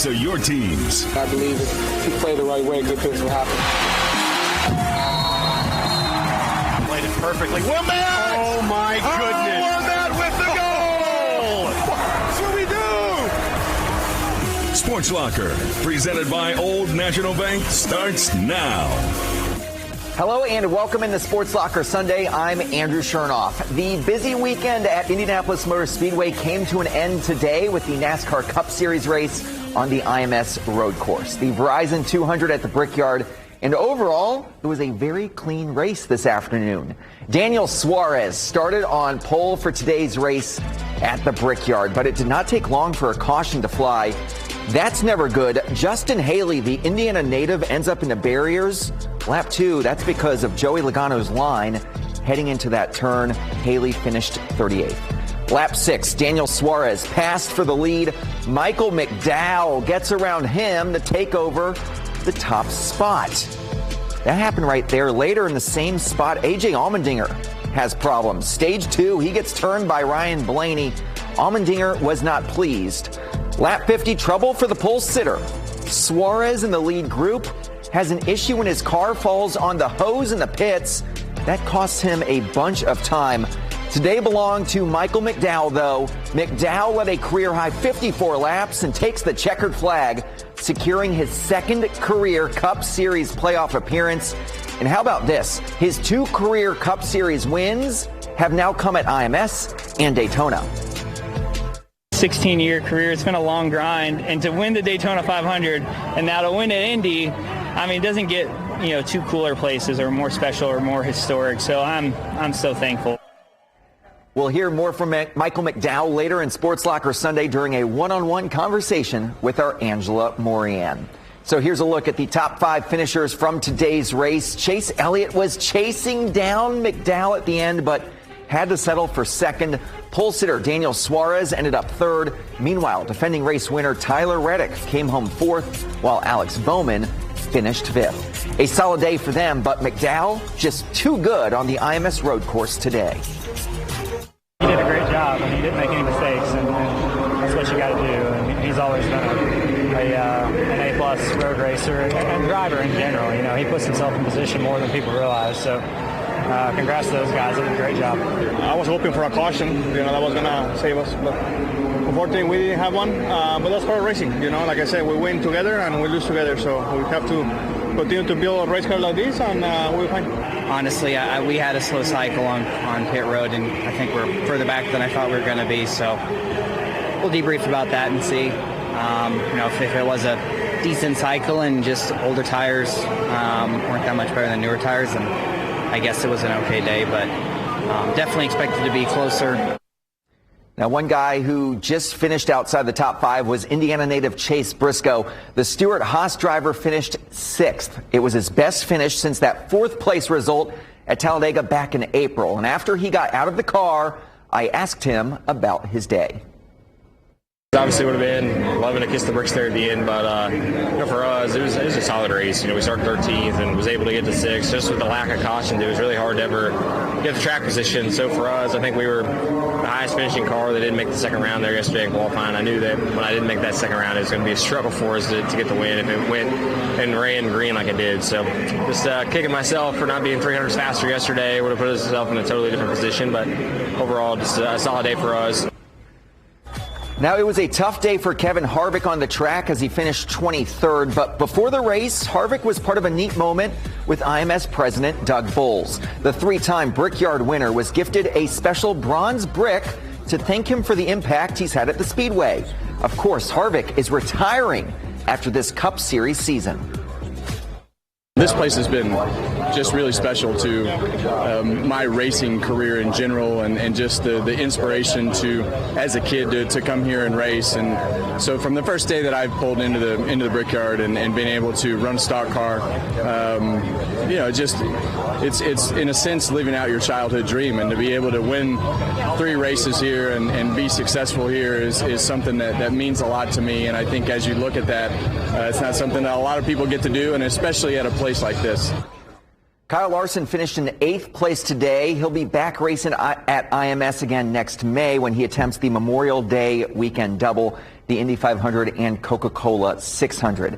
voice of your teams. I believe if you play the right way, good things will happen. Played it perfectly. Wilmette! Oh, my goodness. Wilmette with the goal! What should we do? Sports Locker, presented by Old National Bank, starts now. Hello and welcome into Sports Locker Sunday. I'm Andrew Chernoff. The busy weekend at Indianapolis Motor Speedway came to an end today with the NASCAR Cup Series race on the IMS road course. The Verizon 200 at the Brickyard, and overall, it was a very clean race this afternoon. Daniel Suarez started on pole for today's race at the Brickyard, but it did not take long for a caution to fly. That's never good. Justin Haley, the Indiana native, ends up in the barriers. Lap 2, that's because of Joey Logano's line. Heading into that turn, Haley finished 38th. Lap 6, Daniel Suarez passed for the lead. Michael McDowell gets around him to take over the top spot. That happened right there. Later in the same spot, A.J. Allmendinger has problems. Stage 2, he gets turned by Ryan Blaney. Allmendinger was not pleased. Lap 50, trouble for the pole sitter. Suarez in the lead group has an issue when his car falls on the hose in the pits. That costs him a bunch of time. Today belonged to Michael McDowell, though. McDowell led a career-high 54 laps and takes the checkered flag, securing his second career Cup Series playoff appearance. And how about this? His 2 career Cup Series wins have now come at IMS and Daytona. 16-year career. It's been a long grind, and to win the Daytona 500 and now to win at Indy, I mean, it doesn't get, two cooler places or more special or more historic. So I'm so thankful. We'll hear more from Michael McDowell later in Sports Locker Sunday during a one-on-one conversation with our Angela Morian. So here's a look at the top 5 finishers from today's race. Chase Elliott was chasing down McDowell at the end, but had to settle for second. Pole sitter Daniel Suarez ended up third. Meanwhile, defending race winner Tyler Reddick came home fourth, while Alex Bowman finished fifth. A solid day for them, but McDowell just too good on the IMS road course today. He did a great job, and he didn't make any mistakes, and that's what you got to do. And he's always been an A-plus road racer and driver in general. He puts himself in position more than people realize. So congrats to those guys. They did a great job. I was hoping for a caution, that was going to save us, but unfortunately we didn't have one. But that's part of racing, like I said, we win together and we lose together, so we have to continue to build a race car like this, and we'll find. Honestly, we had a slow cycle on pit road, and I think we're further back than I thought we were going to be, so we'll debrief about that and see, if it was a decent cycle and just older tires weren't that much better than newer tires, then I guess it was an okay day, but definitely expected to be closer. Now, one guy who just finished outside the top 5 was Indiana native Chase Briscoe. The Stewart-Haas driver finished 6th. It was his best finish since that 4th place result at Talladega back in April. And after he got out of the car, I asked him about his day. Obviously would have been loving to kiss the bricks there at the end, but for us, it was a solid race. We started 13th and was able to get to 6th. Just with the lack of caution, it was really hard to ever get the track position. So for us, I think we were the highest finishing car that didn't make the second round there yesterday in qualifying. I knew that when I didn't make that second round, it was going to be a struggle for us to get the win if it went and ran green like it did. So just kicking myself for not being 300s faster yesterday. Would have put us in a totally different position, but overall, just a solid day for us. Now, it was a tough day for Kevin Harvick on the track as he finished 23rd. But before the race, Harvick was part of a neat moment with IMS president Doug Bowles. The 3-time Brickyard winner was gifted a special bronze brick to thank him for the impact he's had at the Speedway. Of course, Harvick is retiring after this Cup Series season. This place has been just really special to my racing career in general, and just the inspiration to, as a kid, to come here and race. And so from the first day that I pulled into the Brickyard and being able to run a stock car, it's in a sense living out your childhood dream, and to be able to win 3 races here and be successful here is something that means a lot to me. And I think as you look at that, it's not something that a lot of people get to do, and especially at a place like this. Kyle Larson finished in 8th place today. He'll be back racing at IMS again next May when he attempts the Memorial Day weekend double, the Indy 500 and Coca-Cola 600.